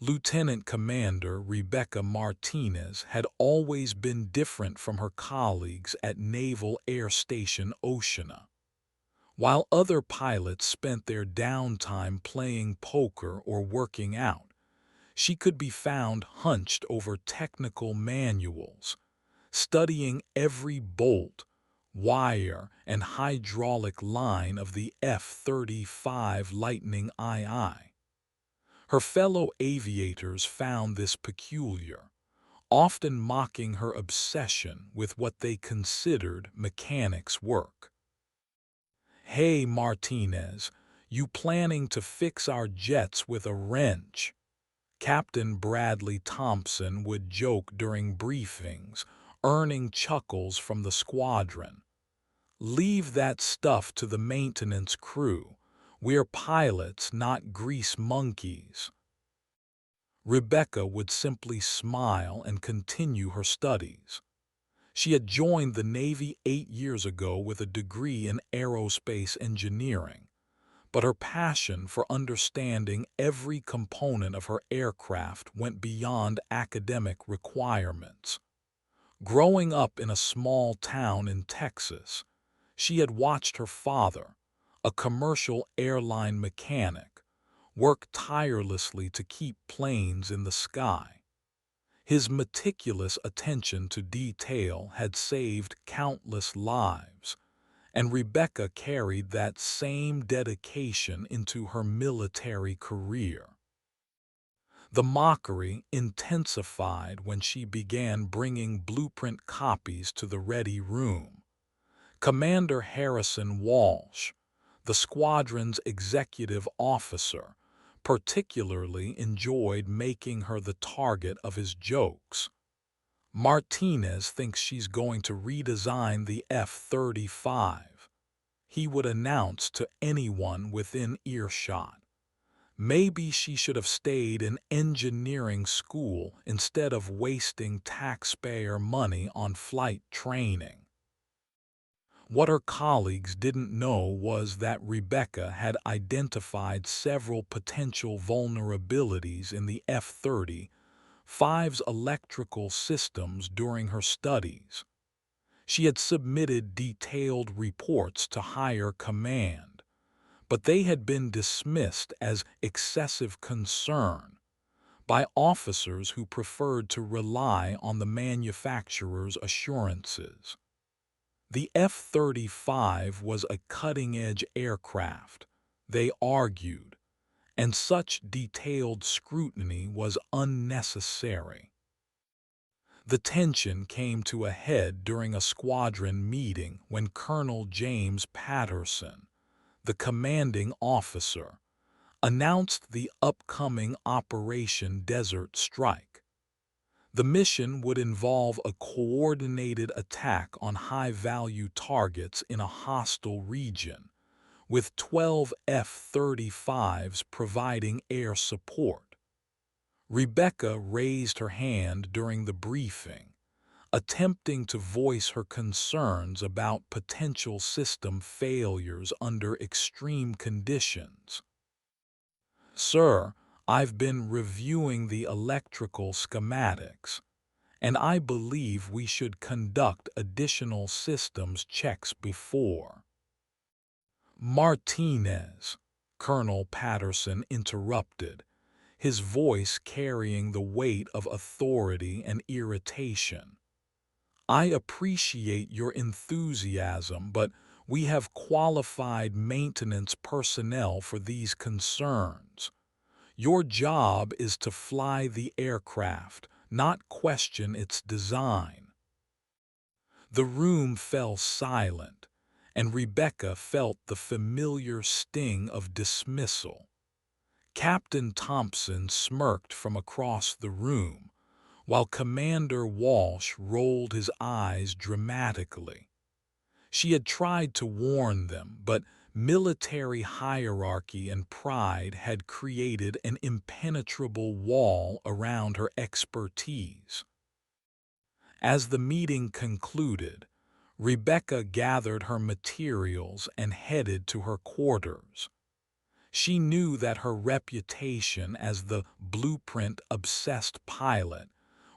Lieutenant Commander Rebecca Martinez had always been different from her colleagues at Naval Air Station Oceana. While other pilots spent their downtime playing poker or working out, she could be found hunched over technical manuals, studying every bolt, wire, and hydraulic line of the F-35 Lightning II. Her fellow aviators found this peculiar, often mocking her obsession with what they considered mechanics work. "Hey, Martinez, you planning to fix our jets with a wrench?" Captain Bradley Thompson would joke during briefings, earning chuckles from the squadron. "Leave that stuff to the maintenance crew. We're pilots, not grease monkeys." Rebecca would simply smile and continue her studies. She had joined the Navy 8 years ago with a degree in aerospace engineering, but her passion for understanding every component of her aircraft went beyond academic requirements. Growing up in a small town in Texas, she had watched her father, a commercial airline mechanic, work tirelessly to keep planes in the sky. His meticulous attention to detail had saved countless lives, and Rebecca carried that same dedication into her military career. The mockery intensified when she began bringing blueprint copies to the ready room. Commander Harrison Walsh, the squadron's executive officer, particularly enjoyed making her the target of his jokes. "Martinez thinks she's going to redesign the F-35," he would announce to anyone within earshot. "Maybe she should have stayed in engineering school instead of wasting taxpayer money on flight training." What her colleagues didn't know was that Rebecca had identified several potential vulnerabilities in the F-35's electrical systems during her studies. She had submitted detailed reports to higher command, but they had been dismissed as excessive concern by officers who preferred to rely on the manufacturer's assurances. The F-35 was a cutting-edge aircraft, they argued, and such detailed scrutiny was unnecessary. The tension came to a head during a squadron meeting when Colonel James Patterson, the commanding officer, announced the upcoming Operation Desert Strike. The mission would involve a coordinated attack on high-value targets in a hostile region, with 12 F-35s providing air support. Rebecca raised her hand during the briefing, attempting to voice her concerns about potential system failures under extreme conditions. "Sir, I've been reviewing the electrical schematics, and I believe we should conduct additional systems checks before." "Martinez," Colonel Patterson interrupted, his voice carrying the weight of authority and irritation. "I appreciate your enthusiasm, but we have qualified maintenance personnel for these concerns. Your job is to fly the aircraft, not question its design." The room fell silent, and Rebecca felt the familiar sting of dismissal. Captain Thompson smirked from across the room, while Commander Walsh rolled his eyes dramatically. She had tried to warn them, but military hierarchy and pride had created an impenetrable wall around her expertise. As the meeting concluded, Rebecca gathered her materials and headed to her quarters. She knew that her reputation as the blueprint-obsessed pilot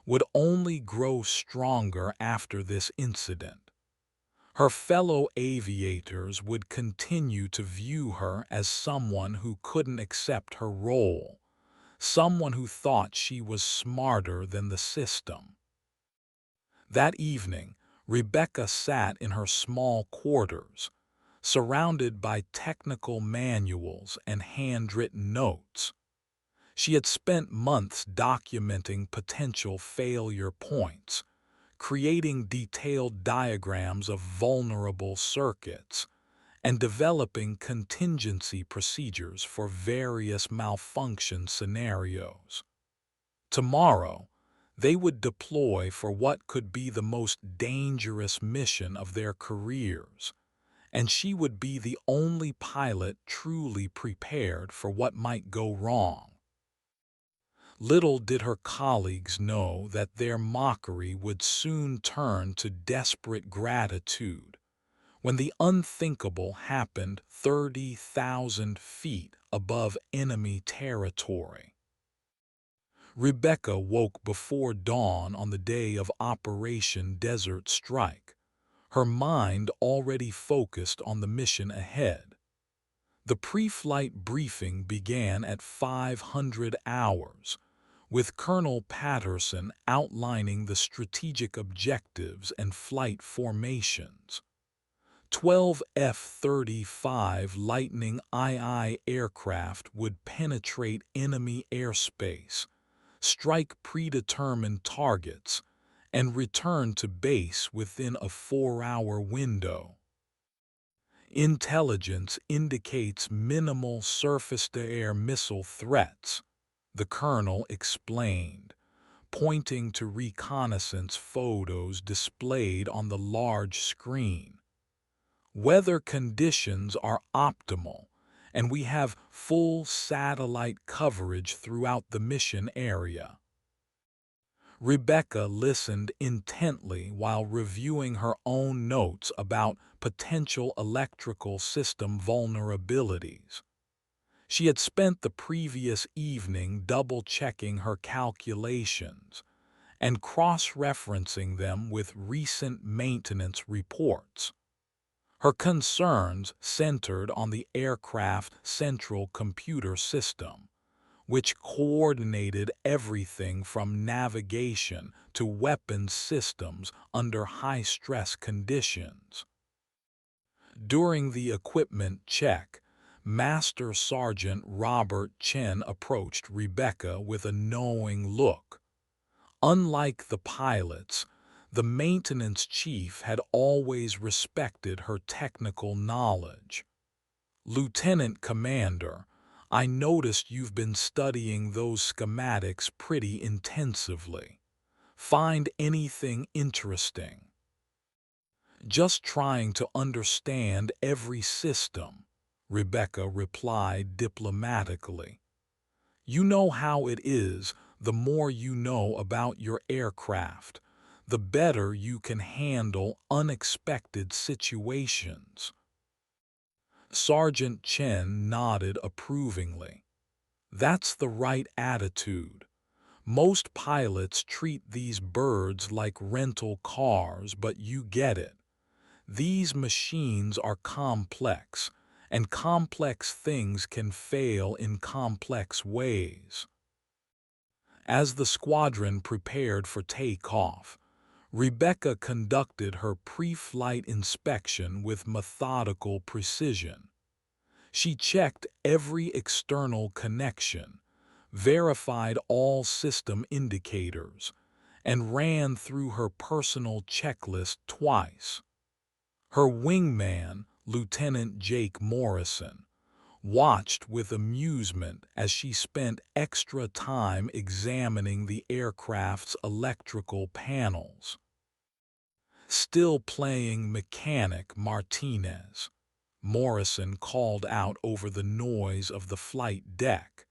would only grow stronger after this incident. Her fellow aviators would continue to view her as someone who couldn't accept her role, someone who thought she was smarter than the system. That evening, Rebecca sat in her small quarters, surrounded by technical manuals and handwritten notes. She had spent months documenting potential failure points, creating detailed diagrams of vulnerable circuits, and developing contingency procedures for various malfunction scenarios. Tomorrow, they would deploy for what could be the most dangerous mission of their careers, and she would be the only pilot truly prepared for what might go wrong. Little did her colleagues know that their mockery would soon turn to desperate gratitude when the unthinkable happened 30,000 feet above enemy territory. Rebecca woke before dawn on the day of Operation Desert Strike, her mind already focused on the mission ahead. The pre-flight briefing began at 500 hours, with Colonel Patterson outlining the strategic objectives and flight formations. 12 F-35 Lightning II aircraft would penetrate enemy airspace, strike predetermined targets, and return to base within a 4-hour window. Intelligence indicates minimal surface-to-air missile threats, the colonel explained, pointing to reconnaissance photos displayed on the large screen. Weather conditions are optimal, and we have full satellite coverage throughout the mission area. Rebecca listened intently while reviewing her own notes about potential electrical system vulnerabilities. She had spent the previous evening double-checking her calculations and cross-referencing them with recent maintenance reports. Her concerns centered on the aircraft central computer system, which coordinated everything from navigation to weapons systems under high-stress conditions. During the equipment check, Master Sergeant Robert Chen approached Rebecca with a knowing look. Unlike the pilots, the maintenance chief had always respected her technical knowledge. "Lieutenant Commander, I noticed you've been studying those schematics pretty intensively. Find anything interesting?" "Just trying to understand every system," Rebecca replied diplomatically. "You know how it is, the more you know about your aircraft, the better you can handle unexpected situations." Sergeant Chen nodded approvingly. "That's the right attitude. Most pilots treat these birds like rental cars, but you get it. These machines are complex, and complex things can fail in complex ways." As the squadron prepared for takeoff, Rebecca conducted her pre-flight inspection with methodical precision. She checked every external connection, verified all system indicators, and ran through her personal checklist twice. Her wingman, Lieutenant Jake Morrison, watched with amusement as she spent extra time examining the aircraft's electrical panels. "Still playing Mechanic Martinez," Morrison called out over the noise of the flight deck.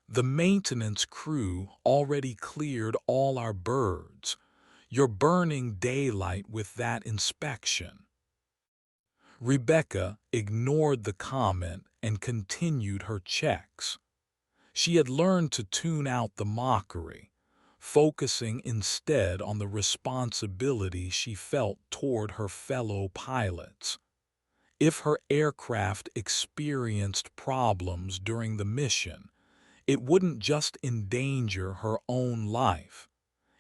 "The maintenance crew already cleared all our birds. You're burning daylight with that inspection." Rebecca ignored the comment and continued her checks. She had learned to tune out the mockery, focusing instead on the responsibility she felt toward her fellow pilots. If her aircraft experienced problems during the mission, it wouldn't just endanger her own life.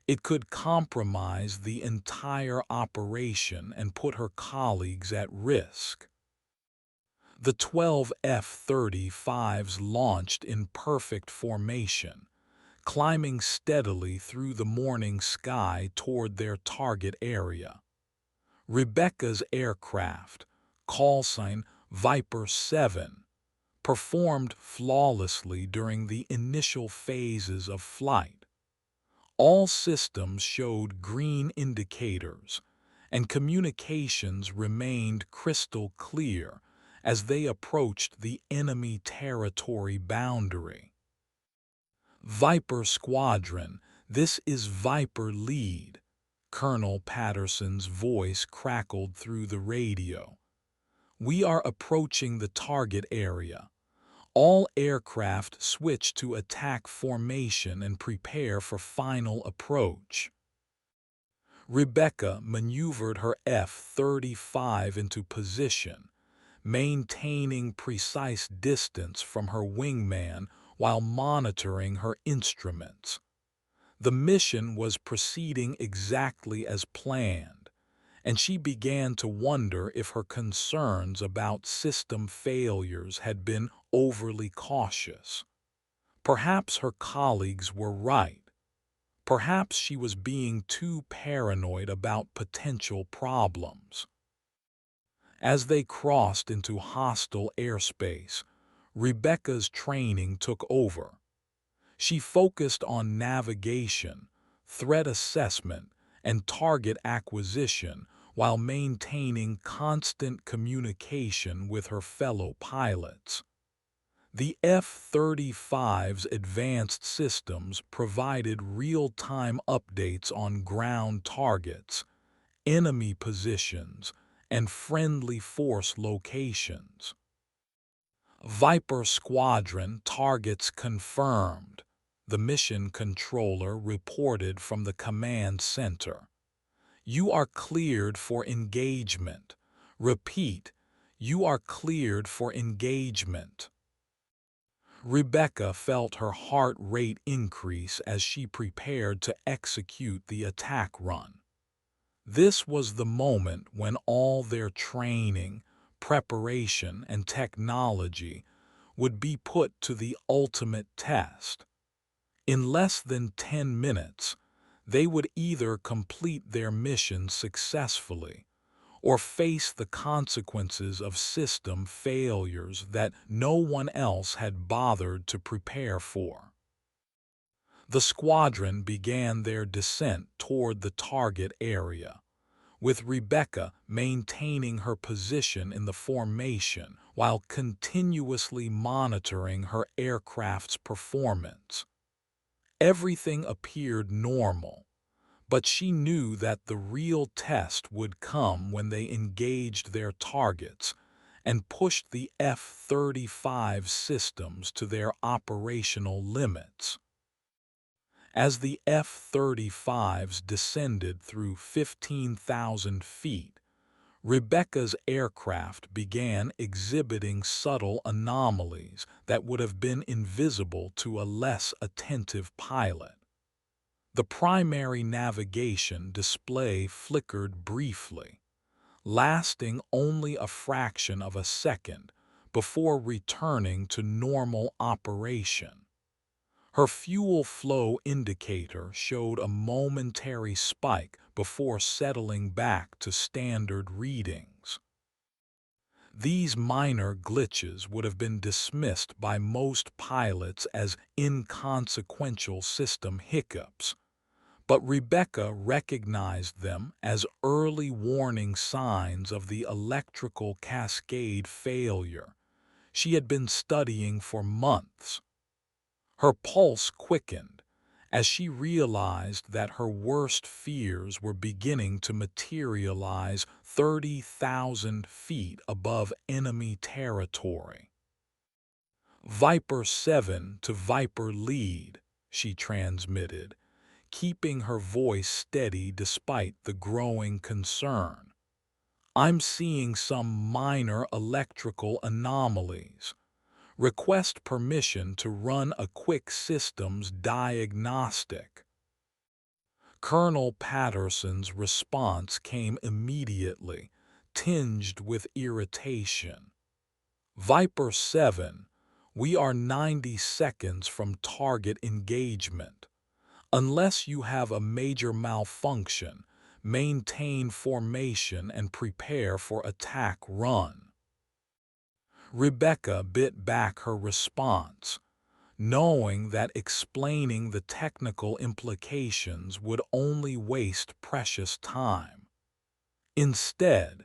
It could compromise the entire operation and put her colleagues at risk. The 12 F-35s launched in perfect formation, climbing steadily through the morning sky toward their target area. Rebecca's aircraft, callsign Viper 7, performed flawlessly during the initial phases of flight. All systems showed green indicators, and communications remained crystal clear as they approached the enemy territory boundary. Viper Squadron, this is Viper Lead. Colonel Patterson's voice crackled through the radio. We are approaching the target area. All aircraft switch to attack formation and prepare for final approach. Rebecca maneuvered her F-35 into position, maintaining precise distance from her wingman while monitoring her instruments. The mission was proceeding exactly as planned, and she began to wonder if her concerns about system failures had been overly cautious. Perhaps her colleagues were right. Perhaps she was being too paranoid about potential problems. As they crossed into hostile airspace, Rebecca's training took over. She focused on navigation, threat assessment, and target acquisition while maintaining constant communication with her fellow pilots. The F-35's advanced systems provided real-time updates on ground targets, enemy positions, and friendly force locations. Viper Squadron targets confirmed, the mission controller reported from the command center. You are cleared for engagement. Repeat, you are cleared for engagement. Rebecca felt her heart rate increase as she prepared to execute the attack run. This was the moment when all their training, preparation, and technology would be put to the ultimate test. In less than 10 minutes, they would either complete their mission successfully or face the consequences of system failures that no one else had bothered to prepare for. The squadron began their descent toward the target area, with Rebecca maintaining her position in the formation while continuously monitoring her aircraft's performance. Everything appeared normal, but she knew that the real test would come when they engaged their targets and pushed the F-35 systems to their operational limits. As the F-35s descended through 15,000 feet, Rebecca's aircraft began exhibiting subtle anomalies that would have been invisible to a less attentive pilot. The primary navigation display flickered briefly, lasting only a fraction of a second before returning to normal operation. Her fuel flow indicator showed a momentary spike before settling back to standard readings. These minor glitches would have been dismissed by most pilots as inconsequential system hiccups, but Rebecca recognized them as early warning signs of the electrical cascade failure she had been studying for months. Her pulse quickened as she realized that her worst fears were beginning to materialize 30,000 feet above enemy territory. "Viper 7 to Viper lead," she transmitted, keeping her voice steady despite the growing concern. "I'm seeing some minor electrical anomalies. Request permission to run a quick systems diagnostic." Colonel Patterson's response came immediately, tinged with irritation. "Viper 7, we are 90 seconds from target engagement. Unless you have a major malfunction, maintain formation and prepare for attack run." Rebecca bit back her response, knowing that explaining the technical implications would only waste precious time. Instead,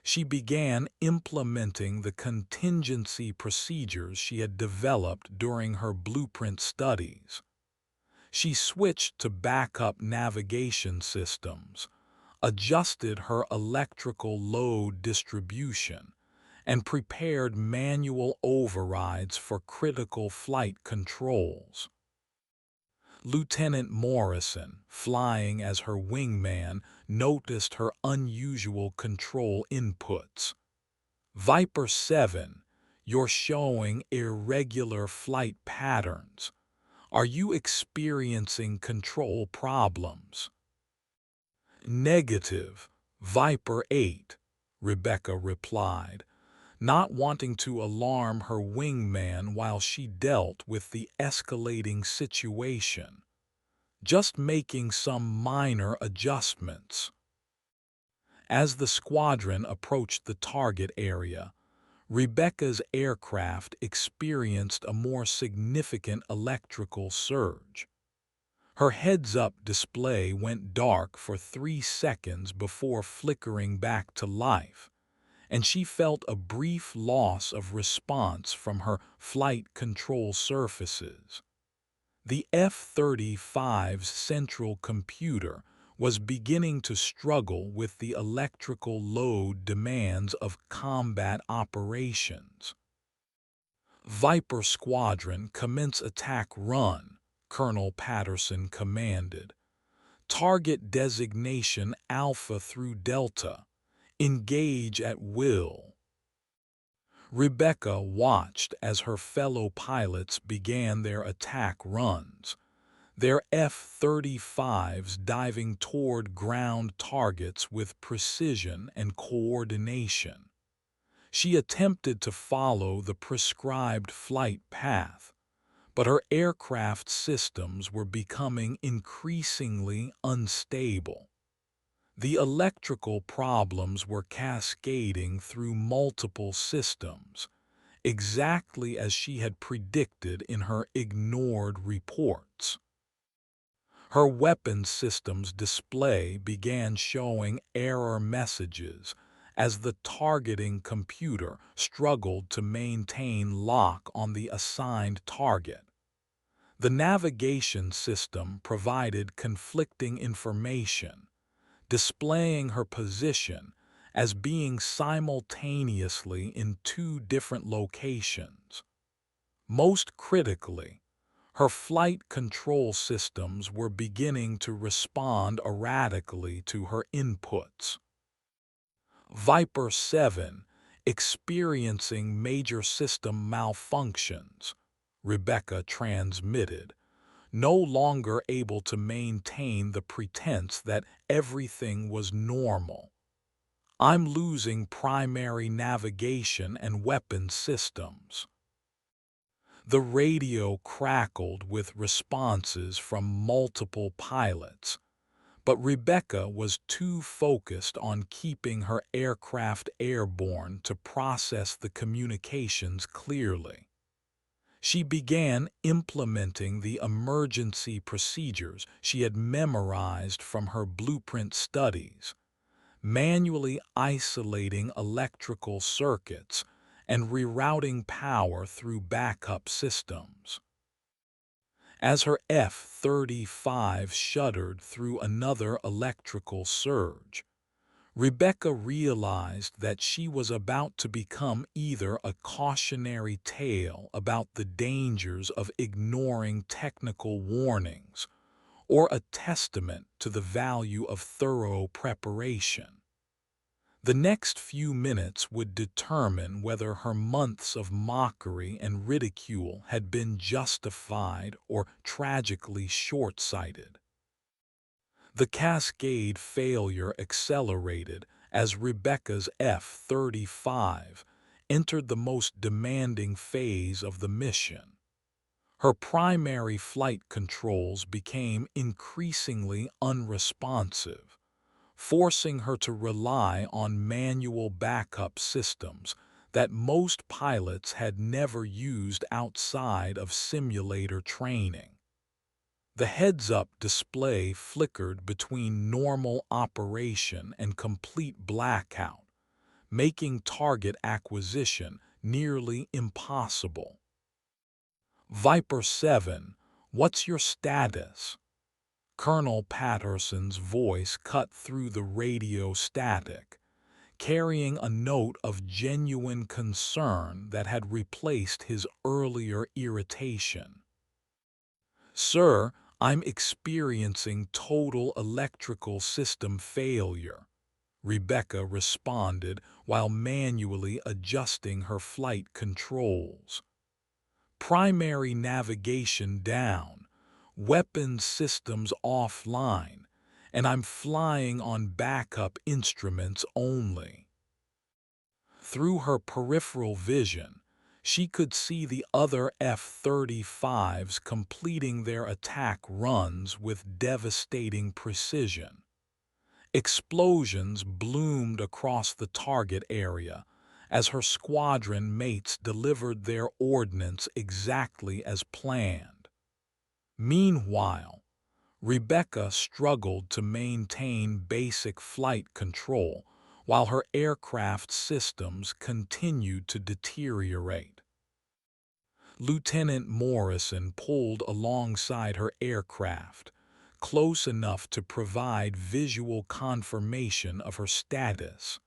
she began implementing the contingency procedures she had developed during her blueprint studies. She switched to backup navigation systems, adjusted her electrical load distribution, and prepared manual overrides for critical flight controls. Lieutenant Morrison, flying as her wingman, noticed her unusual control inputs. "Viper 7, you're showing irregular flight patterns. Are you experiencing control problems?" "Negative, Viper 8, Rebecca replied, not wanting to alarm her wingman while she dealt with the escalating situation. "Just making some minor adjustments." As the squadron approached the target area, Rebecca's aircraft experienced a more significant electrical surge. Her heads-up display went dark for 3 seconds before flickering back to life, and she felt a brief loss of response from her flight control surfaces. The F-35's central computer was beginning to struggle with the electrical load demands of combat operations. "Viper Squadron, commence attack run," Colonel Patterson commanded. "Target designation Alpha through Delta. Engage at will." Rebecca watched as her fellow pilots began their attack runs, their F-35s diving toward ground targets with precision and coordination. She attempted to follow the prescribed flight path, but her aircraft systems were becoming increasingly unstable. The electrical problems were cascading through multiple systems, exactly as she had predicted in her ignored reports. Her weapons systems display began showing error messages as the targeting computer struggled to maintain lock on the assigned target. The navigation system provided conflicting information, displaying her position as being simultaneously in 2 different locations. Most critically, her flight control systems were beginning to respond erratically to her inputs. "Viper 7, experiencing major system malfunctions," Rebecca transmitted, no longer able to maintain the pretense that everything was normal. "I'm losing primary navigation and weapon systems." The radio crackled with responses from multiple pilots, but Rebecca was too focused on keeping her aircraft airborne to process the communications clearly. She began implementing the emergency procedures she had memorized from her blueprint studies, manually isolating electrical circuits and rerouting power through backup systems. As her F-35 shuddered through another electrical surge, Rebecca realized that she was about to become either a cautionary tale about the dangers of ignoring technical warnings or a testament to the value of thorough preparation. The next few minutes would determine whether her months of mockery and ridicule had been justified or tragically short-sighted. The Cascade failure accelerated as Rebecca's F-35 entered the most demanding phase of the mission. Her primary flight controls became increasingly unresponsive, forcing her to rely on manual backup systems that most pilots had never used outside of simulator training. The heads-up display flickered between normal operation and complete blackout, making target acquisition nearly impossible. Viper 7, what's your status? Colonel Patterson's voice cut through the radio static, carrying a note of genuine concern that had replaced his earlier irritation. Sir, I'm experiencing total electrical system failure, Rebecca responded while manually adjusting her flight controls. Primary navigation down, weapons systems offline, and I'm flying on backup instruments only. Through her peripheral vision, she could see the other F-35s completing their attack runs with devastating precision. Explosions bloomed across the target area as her squadron mates delivered their ordnance exactly as planned. Meanwhile, Rebecca struggled to maintain basic flight control while her aircraft systems continued to deteriorate. Lieutenant Morrison pulled alongside her aircraft, close enough to provide visual confirmation of her status.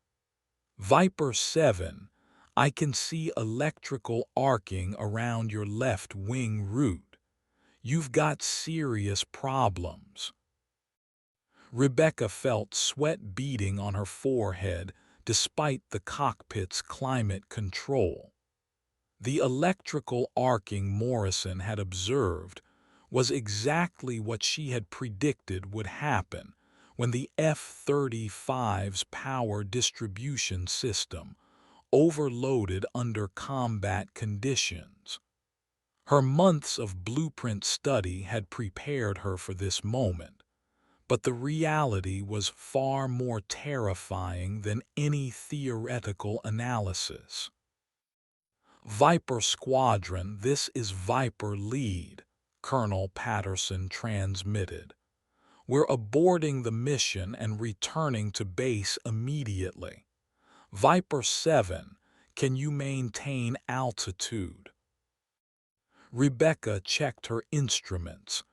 Viper 7, I can see electrical arcing around your left wing root. You've got serious problems. Rebecca felt sweat beading on her forehead despite the cockpit's climate control. The electrical arcing Morrison had observed was exactly what she had predicted would happen when the F-35's power distribution system overloaded under combat conditions. Her months of blueprint study had prepared her for this moment, but the reality was far more terrifying than any theoretical analysis. Viper Squadron, this is Viper Lead, Colonel Patterson transmitted. We're aborting the mission and returning to base immediately. Viper 7, can you maintain altitude? Rebecca checked her instruments,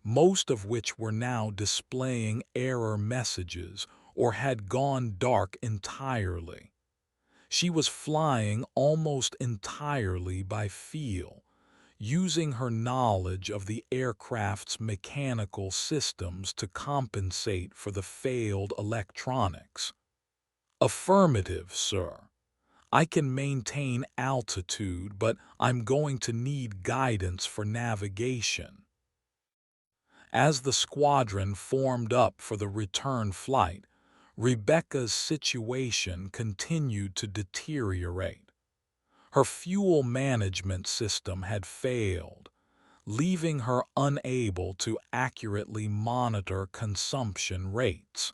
most of which were now displaying error messages or had gone dark entirely. She was flying almost entirely by feel, using her knowledge of the aircraft's mechanical systems to compensate for the failed electronics. Affirmative, sir. I can maintain altitude, but I'm going to need guidance for navigation. As the squadron formed up for the return flight, Rebecca's situation continued to deteriorate. Her fuel management system had failed, leaving her unable to accurately monitor consumption rates.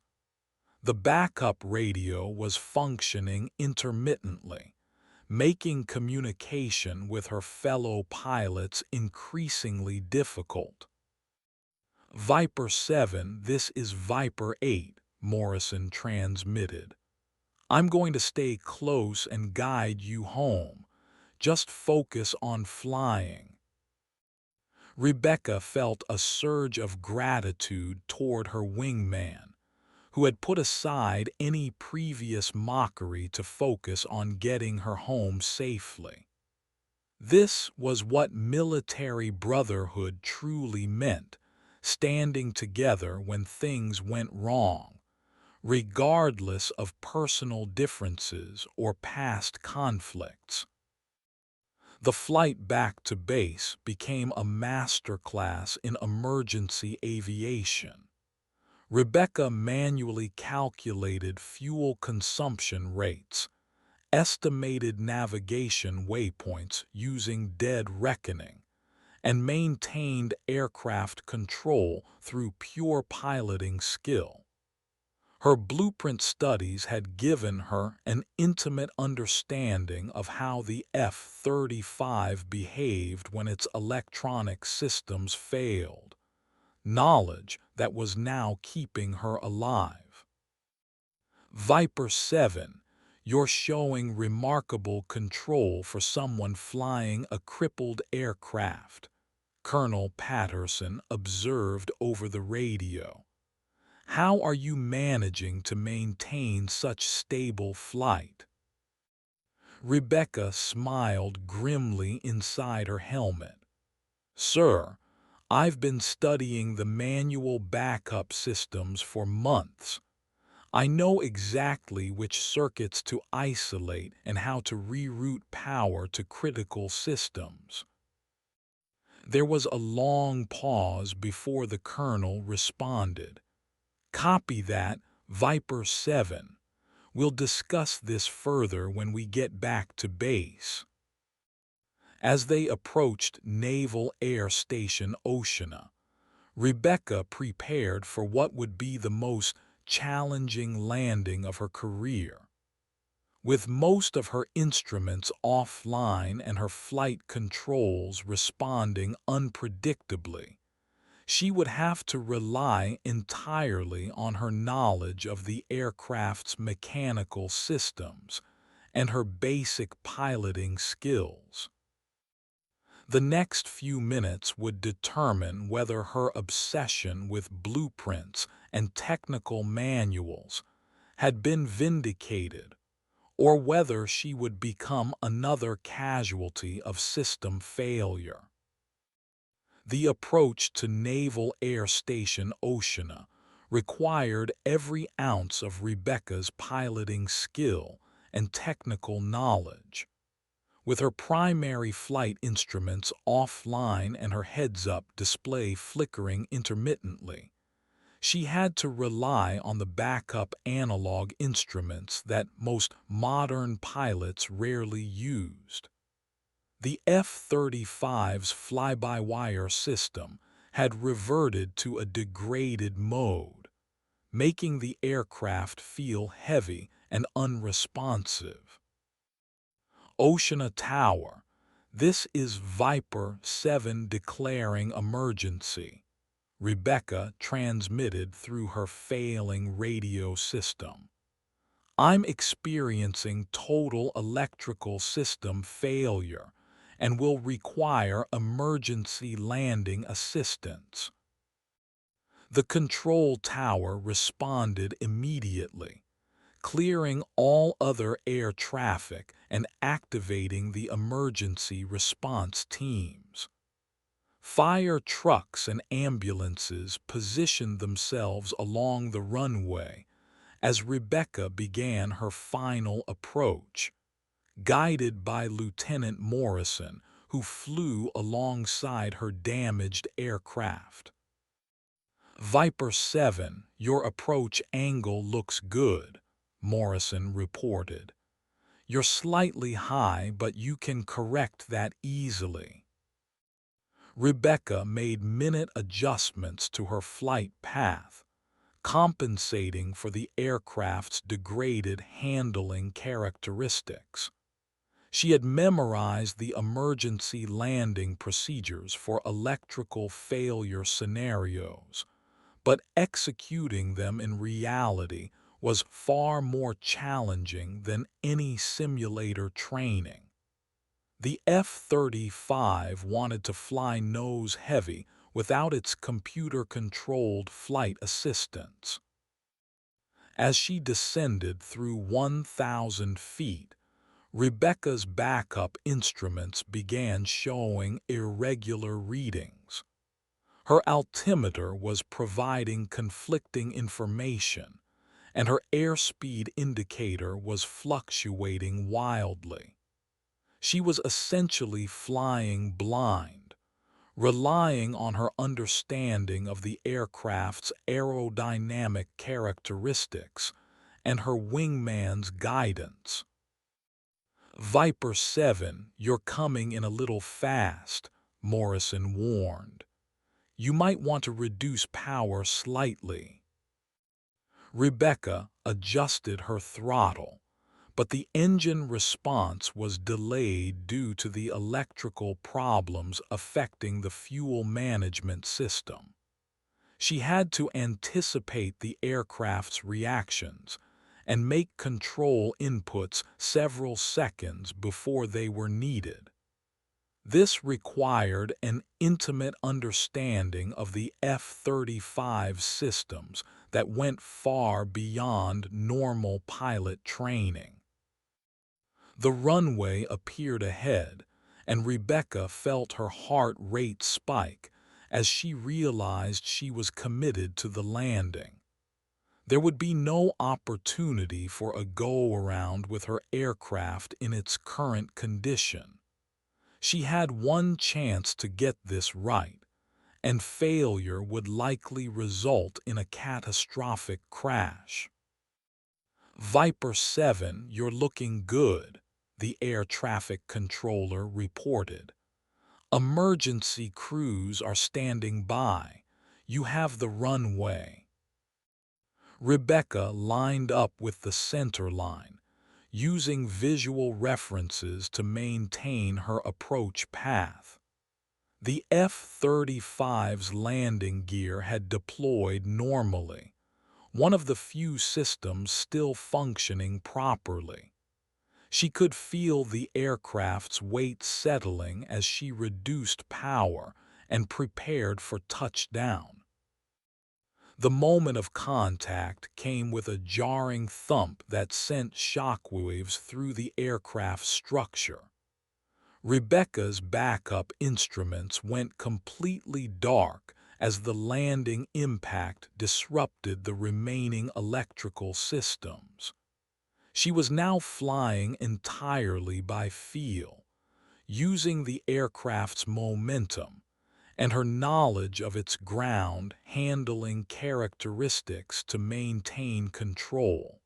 The backup radio was functioning intermittently, making communication with her fellow pilots increasingly difficult. Viper 7, this is Viper 8, Morrison transmitted. I'm going to stay close and guide you home. Just focus on flying. Rebecca felt a surge of gratitude toward her wingman, who had put aside any previous mockery to focus on getting her home safely. This was what military brotherhood truly meant, standing together when things went wrong, regardless of personal differences or past conflicts. The flight back to base became a masterclass in emergency aviation. Rebecca manually calculated fuel consumption rates, estimated navigation waypoints using dead reckoning, and maintained aircraft control through pure piloting skill. Her blueprint studies had given her an intimate understanding of how the F-35 behaved when its electronic systems failed, knowledge that was now keeping her alive. Viper 7, you're showing remarkable control for someone flying a crippled aircraft, Colonel Patterson observed over the radio. How are you managing to maintain such stable flight? Rebecca smiled grimly inside her helmet. Sir, I've been studying the manual backup systems for months. I know exactly which circuits to isolate and how to reroute power to critical systems. There was a long pause before the colonel responded. Copy that, Viper 7. We'll discuss this further when we get back to base. As they approached Naval Air Station Oceana, Rebecca prepared for what would be the most challenging landing of her career. With most of her instruments offline and her flight controls responding unpredictably, she would have to rely entirely on her knowledge of the aircraft's mechanical systems and her basic piloting skills. The next few minutes would determine whether her obsession with blueprints and technical manuals had been vindicated or whether she would become another casualty of system failure. The approach to Naval Air Station Oceana required every ounce of Rebecca's piloting skill and technical knowledge. With her primary flight instruments offline and her heads-up display flickering intermittently, she had to rely on the backup analog instruments that most modern pilots rarely used. The F-35's fly-by-wire system had reverted to a degraded mode, making the aircraft feel heavy and unresponsive. Oceana Tower, this is Viper 7 declaring emergency, Rebecca transmitted through her failing radio system. I'm experiencing total electrical system failure and will require emergency landing assistance. The control tower responded immediately, clearing all other air traffic and activating the emergency response teams. Fire trucks and ambulances positioned themselves along the runway as Rebecca began her final approach, guided by Lieutenant Morrison, who flew alongside her damaged aircraft. Viper 7, your approach angle looks good, Morrison reported. You're slightly high, but you can correct that easily. Rebecca made minute adjustments to her flight path, compensating for the aircraft's degraded handling characteristics. She had memorized the emergency landing procedures for electrical failure scenarios, but executing them in reality was far more challenging than any simulator training. The F-35 wanted to fly nose heavy without its computer-controlled flight assistance. As she descended through 1,000 feet, Rebecca's backup instruments began showing irregular readings. Her altimeter was providing conflicting information, and her airspeed indicator was fluctuating wildly. She was essentially flying blind, relying on her understanding of the aircraft's aerodynamic characteristics and her wingman's guidance. "Viper 7, you're coming in a little fast," Morrison warned. "You might want to reduce power slightly." Rebecca adjusted her throttle, but the engine response was delayed due to the electrical problems affecting the fuel management system. She had to anticipate the aircraft's reactions and make control inputs several seconds before they were needed. This required an intimate understanding of the F-35 systems that went far beyond normal pilot training. The runway appeared ahead, and Rebecca felt her heart rate spike as she realized she was committed to the landing. There would be no opportunity for a go-around with her aircraft in its current condition. She had one chance to get this right, and failure would likely result in a catastrophic crash. "Viper 7, you're looking good," the air traffic controller reported. "Emergency crews are standing by. You have the runway." Rebecca lined up with the center line, using visual references to maintain her approach path. The F-35's landing gear had deployed normally, one of the few systems still functioning properly. She could feel the aircraft's weight settling as she reduced power and prepared for touchdown. The moment of contact came with a jarring thump that sent shockwaves through the aircraft's structure. Rebecca's backup instruments went completely dark as the landing impact disrupted the remaining electrical systems. She was now flying entirely by feel, using the aircraft's momentum and her knowledge of its ground handling characteristics to maintain control.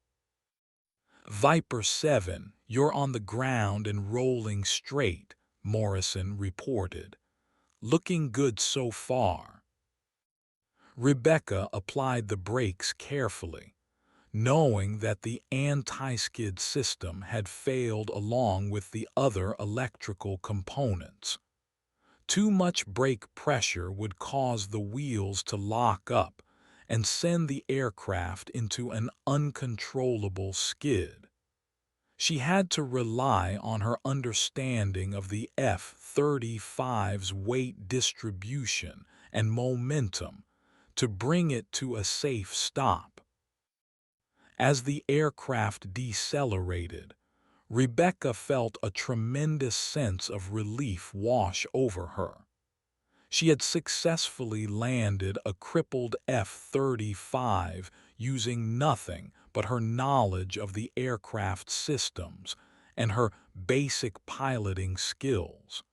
"Viper 7, you're on the ground and rolling straight," Morrison reported. "Looking good so far." Rebecca applied the brakes carefully, knowing that the anti-skid system had failed along with the other electrical components. Too much brake pressure would cause the wheels to lock up and send the aircraft into an uncontrollable skid. She had to rely on her understanding of the F-35's weight distribution and momentum to bring it to a safe stop. As the aircraft decelerated, Rebecca felt a tremendous sense of relief wash over her. She had successfully landed a crippled F-35 using nothing but her knowledge of the aircraft systems and her basic piloting skills.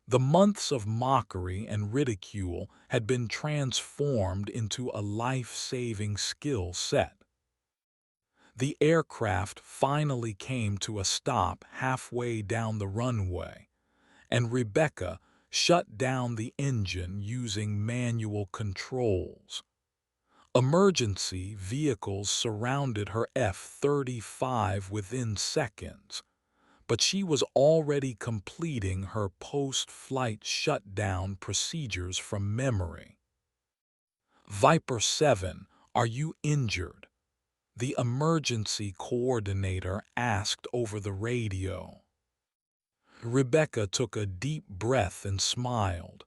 The months of mockery and ridicule had been transformed into a life-saving skill set. The aircraft finally came to a stop halfway down the runway, and Rebecca shut down the engine using manual controls. Emergency vehicles surrounded her F-35 within seconds, but she was already completing her post-flight shutdown procedures from memory. "Viper 7, are you injured?" the emergency coordinator asked over the radio. Rebecca took a deep breath and smiled.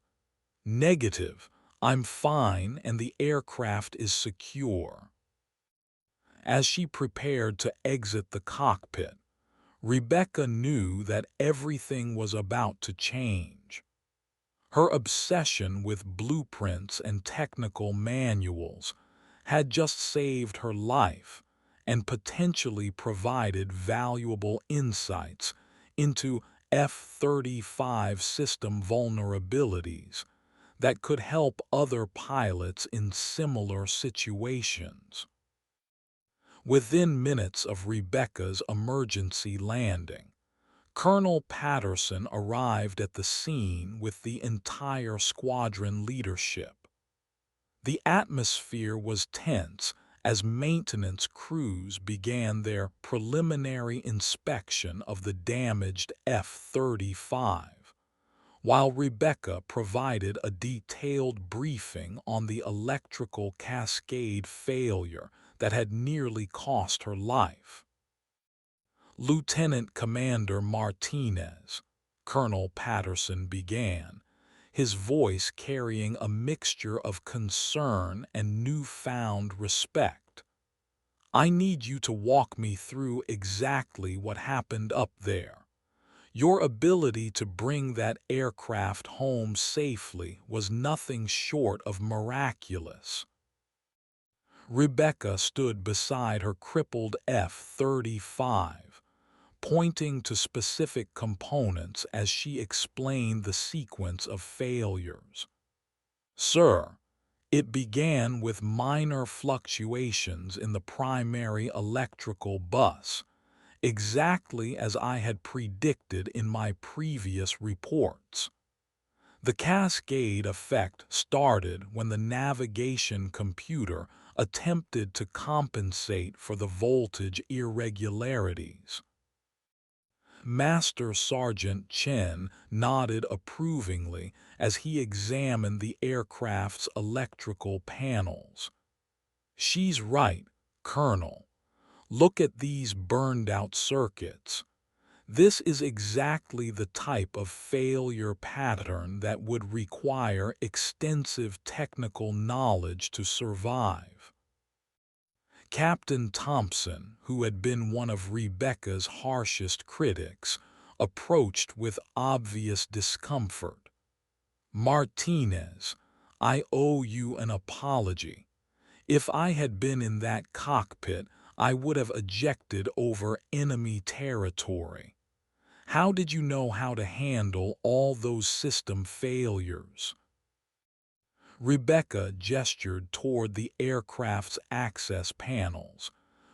"Negative. I'm fine and the aircraft is secure." As she prepared to exit the cockpit, Rebecca knew that everything was about to change. Her obsession with blueprints and technical manuals had just saved her life and potentially provided valuable insights into F-35 system vulnerabilities that could help other pilots in similar situations. Within minutes of Rebecca's emergency landing, Colonel Patterson arrived at the scene with the entire squadron leadership. The atmosphere was tense as maintenance crews began their preliminary inspection of the damaged F-35, while Rebecca provided a detailed briefing on the electrical cascade failure that had nearly cost her life. Lieutenant Commander Martinez, Colonel Patterson began, his voice carrying a mixture of concern and newfound respect. I need you to walk me through exactly what happened up there. Your ability to bring that aircraft home safely was nothing short of miraculous. Rebecca stood beside her crippled F-35, pointing to specific components as she explained the sequence of failures. Sir, it began with minor fluctuations in the primary electrical bus, exactly as I had predicted in my previous reports. The cascade effect started when the navigation computer attempted to compensate for the voltage irregularities. Master Sergeant Chen nodded approvingly as he examined the aircraft's electrical panels. She's right, Colonel. Look at these burned-out circuits. This is exactly the type of failure pattern that would require extensive technical knowledge to survive. Captain Thompson, who had been one of Rebecca's harshest critics, approached with obvious discomfort. Martinez, I owe you an apology. If I had been in that cockpit, I would have ejected over enemy territory. How did you know how to handle all those system failures? Rebecca gestured toward the aircraft's access panels,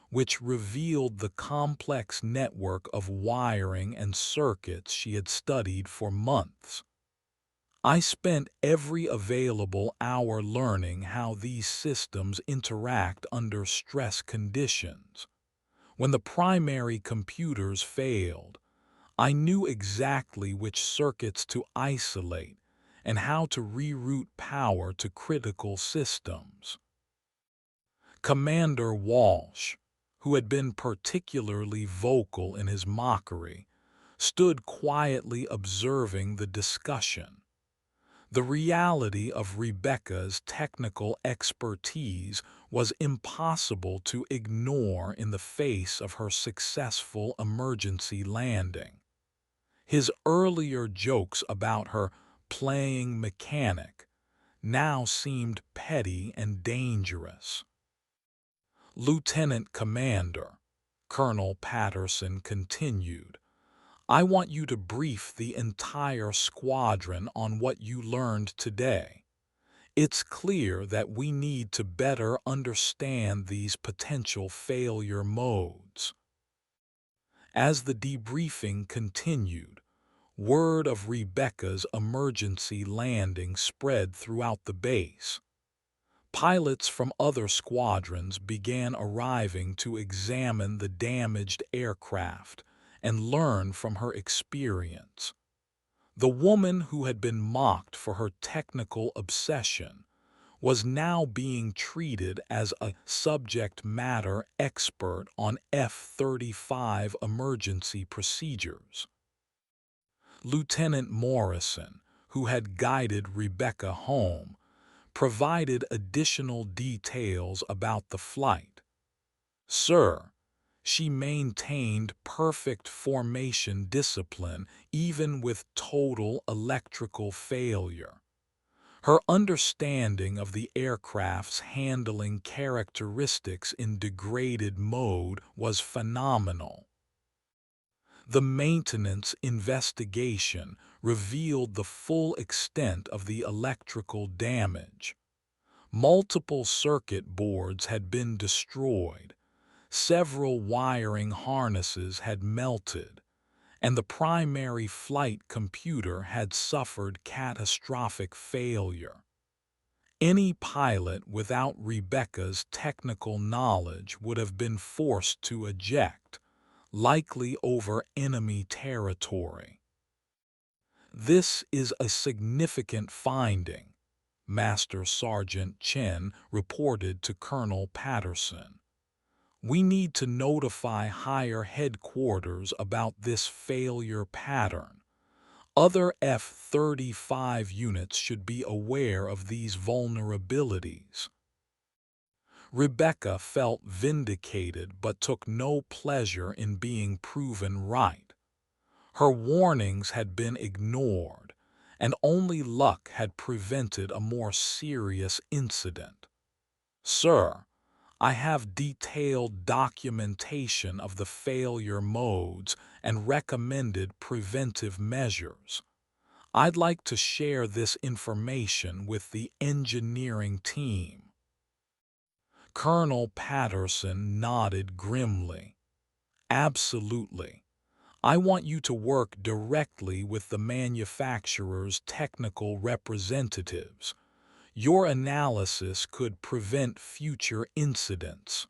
which revealed the complex network of wiring and circuits she had studied for months. I spent every available hour learning how these systems interact under stress conditions. When the primary computers failed, I knew exactly which circuits to isolate and how to reroute power to critical systems. Commander Walsh, who had been particularly vocal in his mockery, stood quietly observing the discussion. The reality of Rebecca's technical expertise was impossible to ignore in the face of her successful emergency landing. His earlier jokes about her playing mechanic now seemed petty and dangerous. Lieutenant Commander, Colonel Patterson continued, I want you to brief the entire squadron on what you learned today. It's clear that we need to better understand these potential failure modes. As the debriefing continued, word of Rebecca's emergency landing spread throughout the base. Pilots from other squadrons began arriving to examine the damaged aircraft and learn from her experience. The woman who had been mocked for her technical obsession was now being treated as a subject matter expert on F-35 emergency procedures. Lieutenant Morrison, who had guided Rebecca home, provided additional details about the flight. Sir, she maintained perfect formation discipline even with total electrical failure. Her understanding of the aircraft's handling characteristics in degraded mode was phenomenal. The maintenance investigation revealed the full extent of the electrical damage. Multiple circuit boards had been destroyed, several wiring harnesses had melted, and the primary flight computer had suffered catastrophic failure. Any pilot without Rebecca's technical knowledge would have been forced to eject, likely over enemy territory. This is a significant finding, Master Sergeant Chen reported to Colonel Patterson. We need to notify higher headquarters about this failure pattern. Other F-35 units should be aware of these vulnerabilities. Rebecca felt vindicated but took no pleasure in being proven right. Her warnings had been ignored, and only luck had prevented a more serious incident. Sir, I have detailed documentation of the failure modes and recommended preventive measures. I'd like to share this information with the engineering team. Colonel Patterson nodded grimly. Absolutely. I want you to work directly with the manufacturer's technical representatives. Your analysis could prevent future incidents.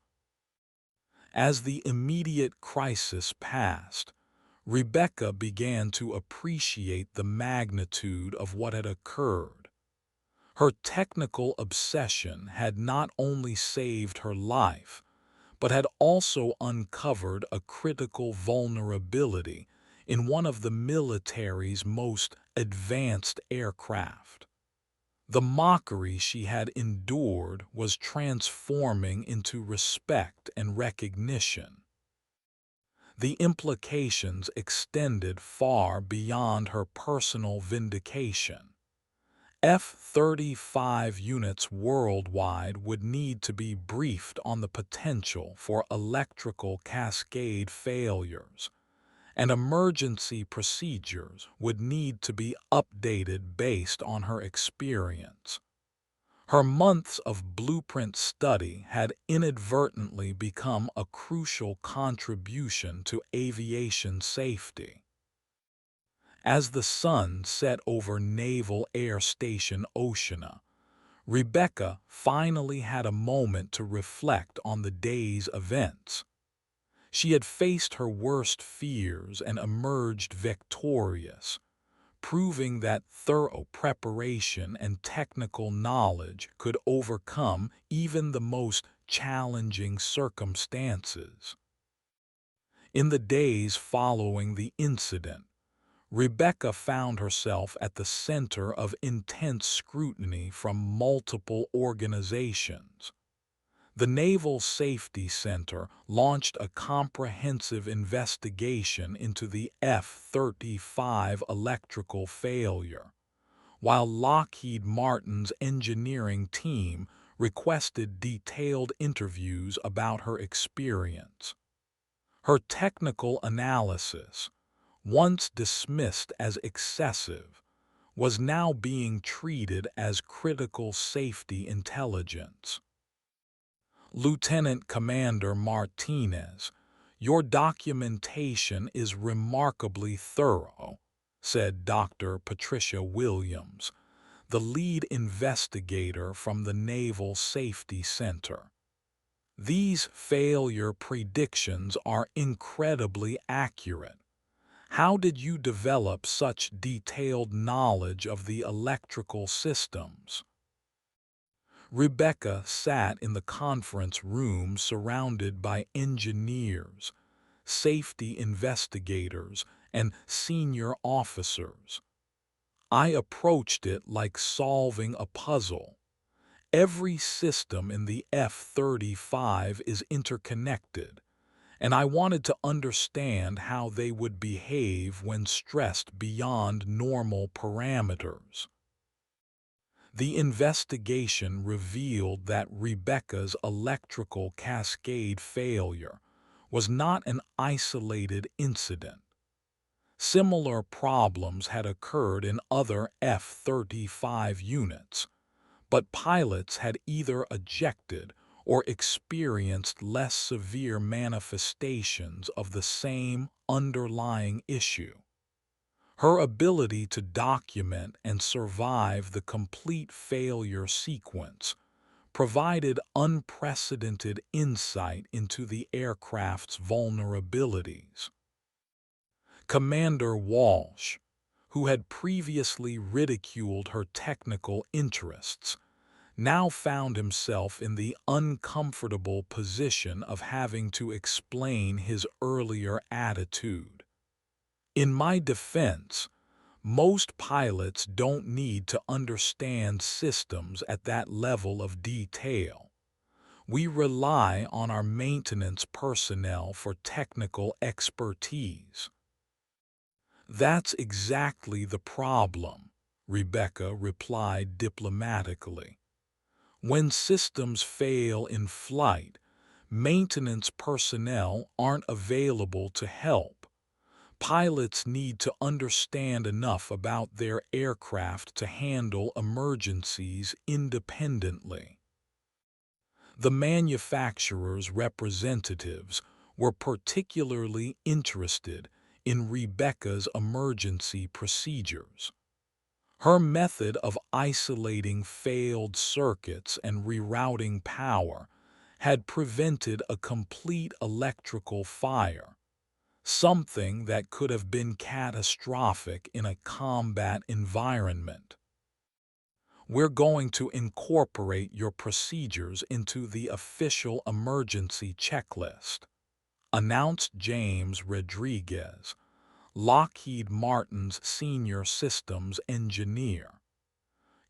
As the immediate crisis passed, Rebecca began to appreciate the magnitude of what had occurred. Her technical obsession had not only saved her life, but had also uncovered a critical vulnerability in one of the military's most advanced aircraft. The mockery she had endured was transforming into respect and recognition. The implications extended far beyond her personal vindication. F-35 units worldwide would need to be briefed on the potential for electrical cascade failures, and emergency procedures would need to be updated based on her experience. Her months of blueprint study had inadvertently become a crucial contribution to aviation safety. As the sun set over Naval Air Station Oshina, Rebecca finally had a moment to reflect on the day's events. She had faced her worst fears and emerged victorious, proving that thorough preparation and technical knowledge could overcome even the most challenging circumstances. In the days following the incident, Rebecca found herself at the center of intense scrutiny from multiple organizations. The Naval Safety Center launched a comprehensive investigation into the F-35 electrical failure, while Lockheed Martin's engineering team requested detailed interviews about her experience. Her technical analysis, once dismissed as excessive, was now being treated as critical safety intelligence. Lieutenant Commander Martinez, your documentation is remarkably thorough, said Dr. Patricia Williams, the lead investigator from the Naval Safety Center. These failure predictions are incredibly accurate. How did you develop such detailed knowledge of the electrical systems? Rebecca sat in the conference room surrounded by engineers, safety investigators, and senior officers. I approached it like solving a puzzle. Every system in the F-35 is interconnected, and I wanted to understand how they would behave when stressed beyond normal parameters. The investigation revealed that Rebecca's electrical cascade failure was not an isolated incident. Similar problems had occurred in other F-35 units, but pilots had either ejected or experienced less severe manifestations of the same underlying issue. Her ability to document and survive the complete failure sequence provided unprecedented insight into the aircraft's vulnerabilities. Commander Walsh, who had previously ridiculed her technical interests, now found himself in the uncomfortable position of having to explain his earlier attitude. In my defense, most pilots don't need to understand systems at that level of detail. We rely on our maintenance personnel for technical expertise. That's exactly the problem, Rebecca replied diplomatically. When systems fail in flight, maintenance personnel aren't available to help. Pilots need to understand enough about their aircraft to handle emergencies independently. The manufacturer's representatives were particularly interested in Rebecca's emergency procedures. Her method of isolating failed circuits and rerouting power had prevented a complete electrical fire, something that could have been catastrophic in a combat environment. We're going to incorporate your procedures into the official emergency checklist, announced James Rodriguez, Lockheed Martin's senior systems engineer.